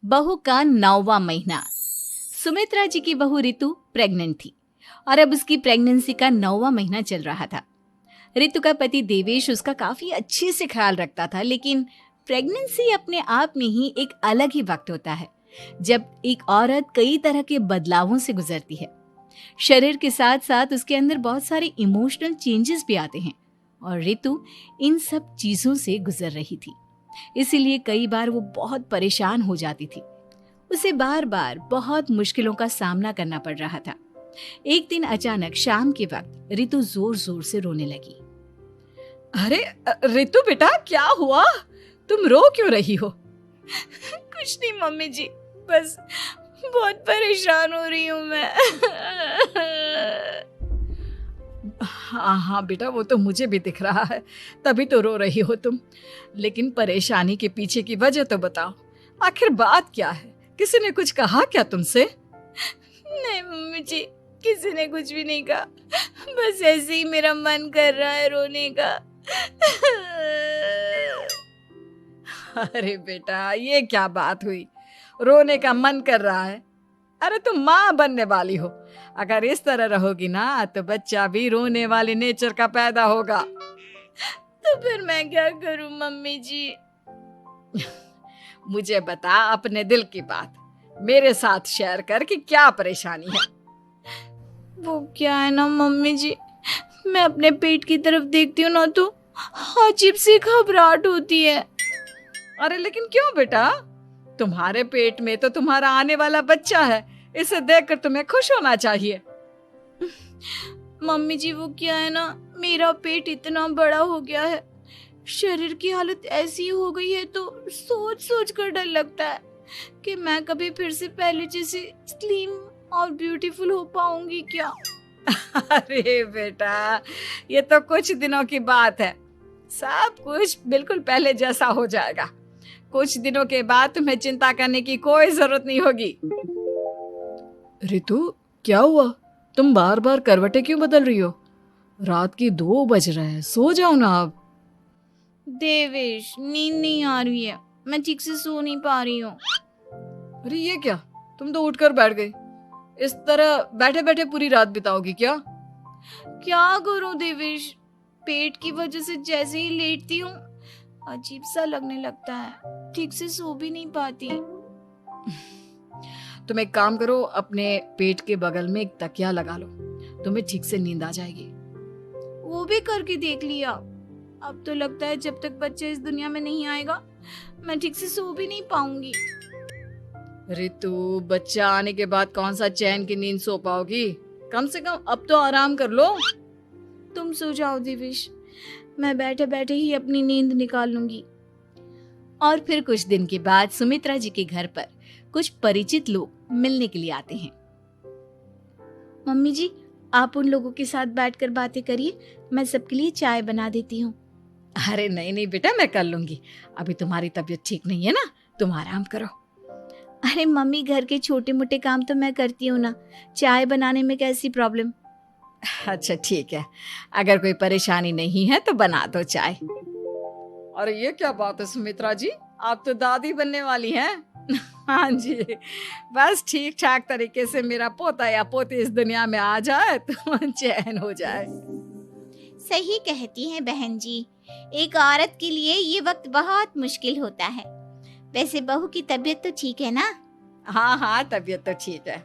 बहू का 9वां महीना। सुमित्रा जी की बहू रितु प्रेग्नेंट थी और अब उसकी प्रेगनेंसी का 9वां महीना चल रहा था। रितु का पति देवेश उसका काफी अच्छे से ख्याल रखता था, लेकिन प्रेगनेंसी अपने आप में ही एक अलग ही वक्त होता है जब एक औरत कई तरह के बदलावों से गुजरती है। शरीर के साथ साथ उसके अंदर बहुत सारे इमोशनल चेंजेस भी आते हैं और रितु इन सब चीजों से गुजर रही थी। इसीलिए कई बार वो बहुत परेशान हो जाती थी। उसे बार बार बहुत मुश्किलों का सामना करना पड़ रहा था। एक दिन अचानक शाम के वक्त रितु जोर जोर से रोने लगी। अरे रितु बेटा, क्या हुआ? तुम रो क्यों रही हो? कुछ नहीं मम्मी जी, बस बहुत परेशान हो रही हूँ मैं। हाँ बेटा, वो तो मुझे भी दिख रहा है, तभी तो रो रही हो तुम। लेकिन परेशानी के पीछे की वजह तो बताओ, आखिर बात क्या है? किसी ने कुछ कहा क्या तुमसे? नहीं मम्मी जी, किसी ने कुछ भी नहीं कहा, बस ऐसे ही मेरा मन कर रहा है रोने का। अरे बेटा, ये क्या बात हुई? रोने का मन कर रहा है? अरे तुम माँ बनने वाली हो, अगर इस तरह रहोगी ना तो बच्चा भी रोने वाले नेचर का पैदा होगा। तो फिर मैं क्या करूं मम्मी जी? मुझे बता अपने दिल की बात, मेरे साथ शेयर कर कि क्या परेशानी है। वो क्या है ना मम्मी जी, मैं अपने पेट की तरफ देखती हूँ ना तो अजीब सी घबराहट होती है। अरे लेकिन क्यों बेटा? तुम्हारे पेट में तो तुम्हारा आने वाला बच्चा है, इसे देखकर तुम्हें खुश होना चाहिए। मम्मी जी वो क्या है ना, मेरा पेट इतना बड़ा हो गया है, शरीर की हालत ऐसी हो गई है तो सोच सोच कर डर लगता है कि मैं कभी फिर से पहले जैसी स्लिम और ब्यूटीफुल हो पाऊंगी क्या। अरे बेटा, ये तो कुछ दिनों की बात है, सब कुछ बिल्कुल पहले जैसा हो जाएगा। कुछ दिनों के बाद तुम्हें चिंता करने की कोई जरूरत नहीं होगी। रितु, क्या हुआ? तुम बार बार करवटें क्यों बदल रही हो? रात के 2 बज रहे हैं, सो जाओ ना अब। देवेश, नींद नहीं आ रही है, मैं ठीक से सो नहीं पा रही हूँ। अरे ये क्या, तुम तो उठकर बैठ गई। इस तरह बैठे बैठे पूरी रात बिताओगी क्या? क्या करूं देवेश, पेट की वजह से जैसे ही लेटती हूँ अजीब सा लगने लगता है, ठीक से सो भी नहीं पाती। तुम एक काम करो, अपने पेट के बगल में एक तकिया लगा लो, तुम्हें ठीक से नींद आ जाएगी। वो भी करके देख लिया, अब तो लगता है जब तक बच्चा इस दुनिया में नहीं आएगा मैं ठीक से सो भी नहीं पाऊंगी। रितु, बच्चा आने के बाद कौन सा चैन की नींद सो पाओगी? कम से कम अब तो आराम कर लो। तुम सो जाओ देवेश, मैं बैठे बैठे ही अपनी नींद निकाल लूंगी। और फिर कुछ दिन के बाद सुमित्रा जी के घर पर कुछ परिचित लोग मिलने के लिए आते हैं। मम्मी जी, आप उन लोगों के साथ बैठकर बातें करिए, मैं सबके लिए चाय बना देती हूँ। अरे नहीं नहीं बेटा, मैं कर लूंगी, अभी तुम्हारी तबीयत ठीक नहीं है ना, तुम आराम करो। अरे मम्मी, घर के छोटे मोटे काम तो मैं करती हूँ ना, चाय बनाने में कैसी प्रॉब्लम? अच्छा ठीक है, अगर कोई परेशानी नहीं है तो बना दो चाय। अरे ये क्या बात है सुमित्रा जी, आप तो दादी बनने वाली हैं। हाँ जी, बस ठीक ठाक तरीके से मेरा पोता या पोती इस दुनिया में आ जाए तो चैन हो जाए। सही कहती हैं बहन जी, एक औरत के लिए ये वक्त बहुत मुश्किल होता है। वैसे बहू की तबीयत तो ठीक है ना? हाँ हाँ, तबीयत तो ठीक है,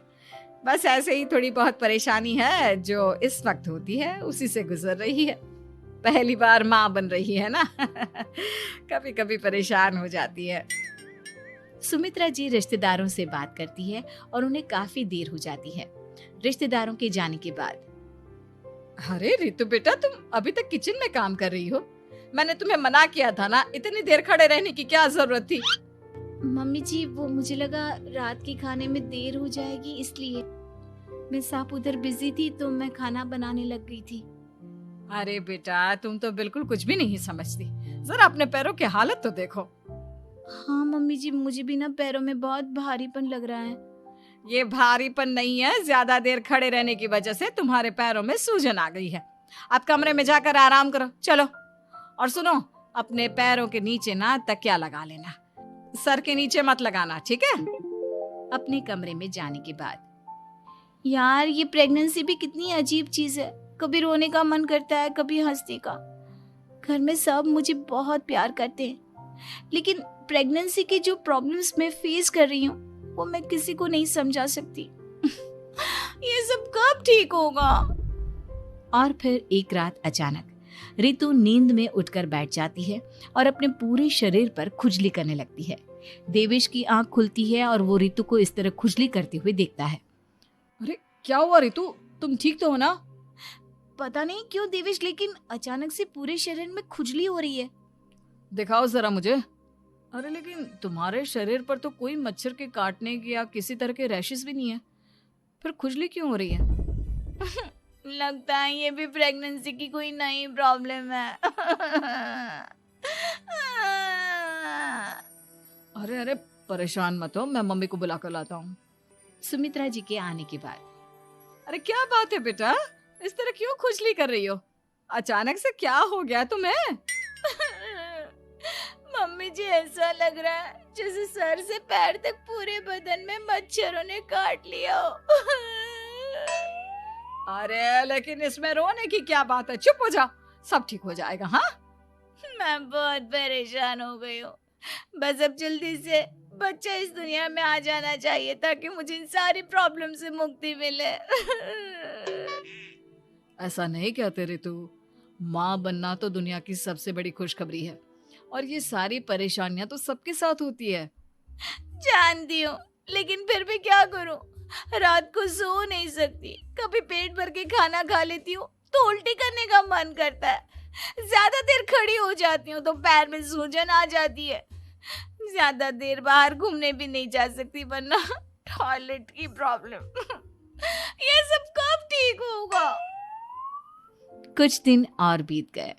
बस ऐसे ही थोड़ी बहुत परेशानी है जो इस वक्त होती है, उसी से गुजर रही है। पहली बार माँ बन रही है ना, कभी कभी परेशान हो जाती है। सुमित्रा जी रिश्तेदारों से बात करती है और उन्हें काफी देर हो जाती है। रिश्तेदारों के जाने के बाद, अरे रितु बेटा, तुम अभी तक किचन में काम कर रही हो? मैंने तुम्हें मना किया था ना, इतनी देर खड़े रहने की क्या जरूरत थी? मम्मी जी, वो मुझे लगा रात के खाने में देर हो जाएगी, इसलिए मैं साफ उधर बिजी थी तो मैं खाना बनाने लग गई थी। अरे बेटा, तुम तो बिल्कुल कुछ भी नहीं समझती, जरा अपने पैरों की हालत तो देखो। हाँ मम्मी जी, मुझे भी ना पैरों में बहुत भारीपन लग रहा है। ये भारीपन नहीं है, ज्यादा देर खड़े रहने की वजह से तुम्हारे पैरों में सूजन आ गई है। अब कमरे में जाकर आराम करो, चलो। और सुनो, अपने पैरों के नीचे ना तकिया लगा लेना, सर के नीचे मत लगाना, ठीक है? अपने कमरे में जाने के बाद यार ये प्रेगनेंसी भी कितनी अजीब चीज है, कभी रोने का मन करता है, कभी हंसने का। घर में सब मुझे बहुत प्यार करते हैं, लेकिन प्रेगनेंसी की जो प्रॉब्लम्स मैं फेस कर रही हूँ वो मैं किसी को नहीं समझा सकती। ये सब कब ठीक होगा? और फिर एक रात अचानक रितु नींद में उठकर बैठ जाती है और अपने पूरे शरीर पर खुजली करने लगती है। देवेश की आंख खुलती है और वो रितु को इस तरह खुजली करते हुए देखता है। अरे क्या हुआ रितु, तुम ठीक तो हो ना? पता नहीं क्यों देवेश, लेकिन अचानक से पूरे शरीर में खुजली हो रही है। दिखाओ जरा मुझे। अरे लेकिन तुम्हारे शरीर पर तो कोई मच्छर के काटने की या किसी तरह के रैशेस भी नहीं है, फिर खुजली क्यों हो रही है? लगता है ये भी प्रेगनेंसी की कोई नई प्रॉब्लम है। अरे अरे परेशान मत हो, मैं मम्मी को बुला कर लाता हूँ। सुमित्रा जी के आने के बाद अरे क्या बात है बेटा, इस तरह क्यों खुजली कर रही हो? अचानक से क्या हो गया तुम्हें? मम्मी जी ऐसा लग रहा है जैसे सर से पैर तक पूरे बदन में मच्छरों ने काट लिया हो। अरे लेकिन इसमें रोने की क्या बात है, चुप हो जा, सब ठीक हो जाएगा। हाँ मैं बहुत परेशान हो गई हूँ, बस अब जल्दी से बच्चा इस दुनिया में आ जाना चाहिए ताकि मुझे इन सारी प्रॉब्लम से मुक्ति मिले। ऐसा नहीं कहते रितु, माँ बनना तो दुनिया की सबसे बड़ी खुशखबरी है और ये सारी परेशानियां तो सबके साथ होती है। जानती हूँ, लेकिन फिर भी क्या करूँ, रात को सो नहीं सकती, कभी पेट भर के खाना खा लेती हूँ तो उल्टी करने का मन करता है, ज्यादा देर खड़ी हो जाती हूँ तो पैर में सूजन आ जाती है, ज्यादा देर बाहर घूमने भी नहीं जा सकती वरना टॉयलेट की प्रॉब्लम। ये सब कब ठीक होगा? कुछ दिन और बीत गए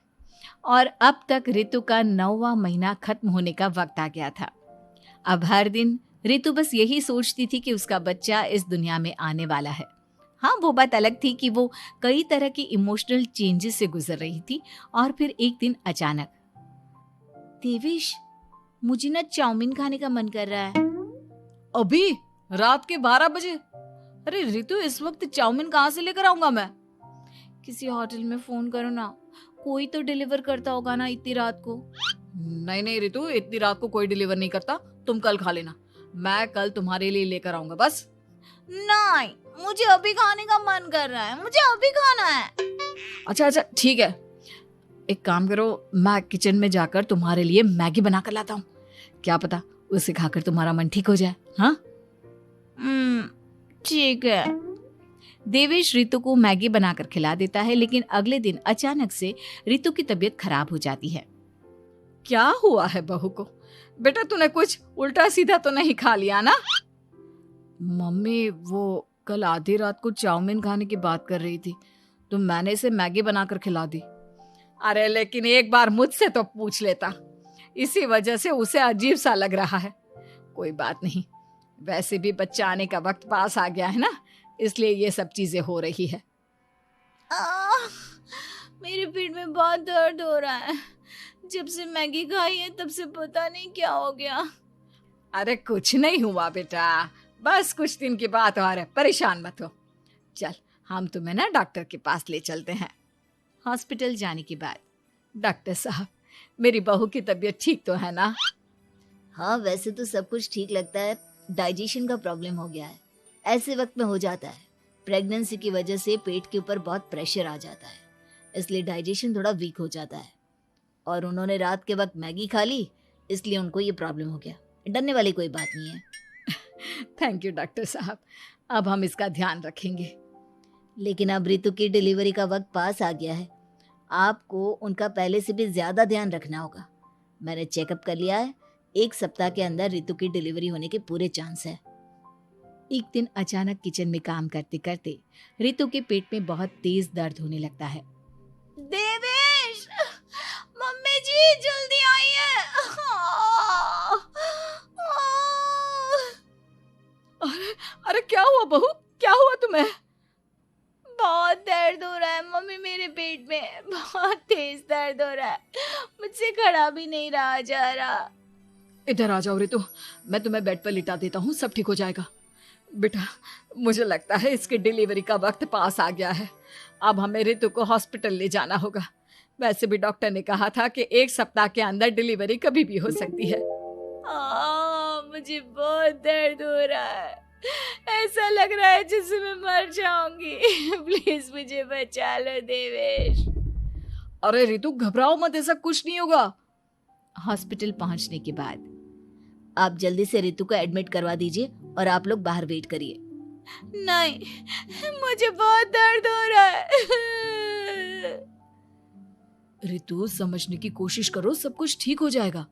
और अब तक रितु का 9वां महीना खत्म होने का वक्त आ गया था। अब हर दिन रितु बस यही सोचती थी कि उसका बच्चा इस दुनिया में आने वाला है। हाँ, वो बात अलग थी कि वो कई तरह की इमोशनल चेंजेस से गुजर रही थी और फिर एक दिन अचानक, देवेश मुझे ना चाउमीन खाने का मन कर रहा है। अभी रात के 12 बजे? अरे रितु, इस वक्त चाउमीन कहाँ से लेकर आऊंगा मैं? किसी होटल में फोन करो ना, कोई तो डिलीवर करता होगा ना इतनी रात को। नहीं नहीं रितु, इतनी रात को कोई डिलीवर नहीं करता, तुम कल खा लेना, मैं कल तुम्हारे लिए लेकर आऊंगा बस। नहीं, मुझे अभी खाने का मन कर रहा है, मुझे अभी खाना है। अच्छा अच्छा ठीक है, एक काम करो, मैं किचन में जाकर तुम्हारे लिए मैगी बना कर लाता हूँ, क्या पता उसे खाकर तुम्हारा मन ठीक हो जाए। हाँ ठीक है। देवेश रितु को मैगी बनाकर खिला देता है, लेकिन अगले दिन अचानक से रितु की तबीयत खराब हो जाती है। क्या हुआ है बहू को? बेटा तूने कुछ उल्टा सीधा तो नहीं खा लिया ना? मम्मी वो कल आधी रात को चाउमीन खाने की बात कर रही थी तो मैंने इसे मैगी बनाकर खिला दी। अरे लेकिन एक बार मुझसे तो पूछ लेता, इसी वजह से उसे अजीब सा लग रहा है। कोई बात नहीं, वैसे भी बच्चा आने का वक्त पास आ गया है ना, इसलिए ये सब चीजें हो रही है। मेरे पेट में बहुत दर्द हो रहा है, जब से मैगी खाई है तब से पता नहीं क्या हो गया। अरे कुछ नहीं हुआ बेटा, बस कुछ दिन की बात और है, परेशान मत हो। चल हम तुम्हें ना डॉक्टर के पास ले चलते हैं। हॉस्पिटल जाने के बाद, डॉक्टर साहब, मेरी बहू की तबीयत ठीक तो है ना? हाँ, वैसे तो सब कुछ ठीक लगता है, डाइजेशन का प्रॉब्लम हो गया है, ऐसे वक्त में हो जाता है। प्रेगनेंसी की वजह से पेट के ऊपर बहुत प्रेशर आ जाता है, इसलिए डाइजेशन थोड़ा वीक हो जाता है। और उन्होंने रात के वक्त मैगी खा ली, इसलिए उनको ये प्रॉब्लम हो गया। डरने वाली कोई बात नहीं है। थैंक यू डॉक्टर साहब, अब हम इसका ध्यान रखेंगे। लेकिन अब रितु की डिलीवरी का वक्त पास आ गया है, आपको उनका पहले से भी ज्यादा ध्यान रखना होगा। मैंने चेकअप कर लिया है, 1 सप्ताह के अंदर रितु की डिलीवरी होने के पूरे चांस है। एक दिन अचानक किचन में काम करते करते रितु के पेट में बहुत तेज दर्द होने लगता है। देवेश, मम्मी जी जल्दी आइए। अरे क्या हुआ बहू, क्या हुआ तुम्हें? बहुत दर्द हो रहा है मम्मी, मेरे पेट में बहुत तेज दर्द हो रहा है, मुझसे खड़ा भी नहीं रहा जा रहा। इधर आ जाओ रितु, मैं तुम्हें बेड पर लिटा देता हूँ, सब ठीक हो जाएगा। बेटा, मुझे लगता है इसकी डिलीवरी का वक्त पास आ गया है। अब हमें रितु को हॉस्पिटल ले जाना होगा। वैसे भी डॉक्टर ने कहा था कि 1 सप्ताह के अंदर डिलीवरी कभी भी हो सकती है। मुझे बहुत दर्द हो रहा है, ऐसा लग रहा है जैसे मैं मर जाऊंगी। प्लीज मुझे बचा लो देवेश। अरे रितु, घबराओ मत, ऐसा कुछ नहीं होगा। हॉस्पिटल पहुंचने के बाद आप जल्दी से रितु को एडमिट करवा दीजिए और आप लोग बाहर वेट करिए। नहीं, मुझे बहुत दर्द हो रहा है। रितु, समझने की कोशिश करो, सब कुछ ठीक हो जाएगा।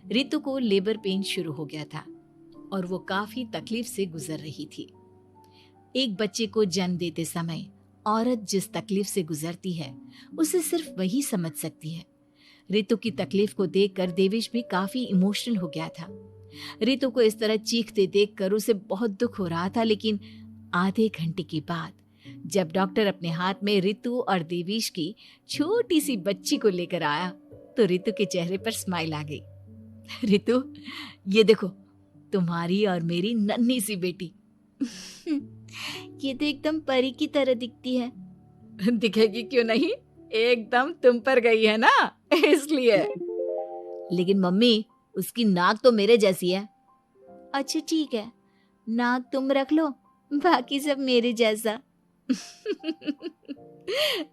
रितु को लेबर पेन शुरू हो गया था और वो काफी तकलीफ से गुजर रही थी। एक बच्चे को जन्म देते समय औरत जिस तकलीफ से गुजरती है उसे सिर्फ वही समझ सकती है। रितु की तकलीफ को देखकर देवेश भी काफी इमोशनल हो गया था। रितु को इस तरह चीखते देखकर उसे बहुत दुख हो रहा था, लेकिन आधे घंटे के बाद जब डॉक्टर अपने हाथ में रितु और देवेश की छोटी सी बच्ची को लेकर आया तो रितु के चेहरे पर स्माइल आ गई। रितु, ये देखो, तुम्हारी और मेरी नन्ही सी बेटी। ये तो एकदम परी की तरह दिखती है। दिखेगी क्यों नहीं, एकदम तुम पर गई है ना, इसलिए। लेकिन मम्मी, उसकी नाक तो मेरे जैसी है। अच्छा ठीक है, नाक तुम रख लो, बाकी सब मेरे जैसा।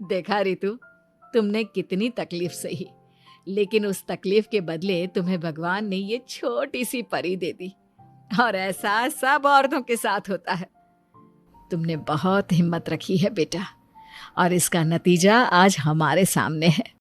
देखा रितु, तुमने कितनी तकलीफ सही, लेकिन उस तकलीफ के बदले तुम्हें भगवान ने ये छोटी सी परी दे दी। और ऐसा सब औरतों के साथ होता है। तुमने बहुत हिम्मत रखी है बेटा, और इसका नतीजा आज हमारे सामने है।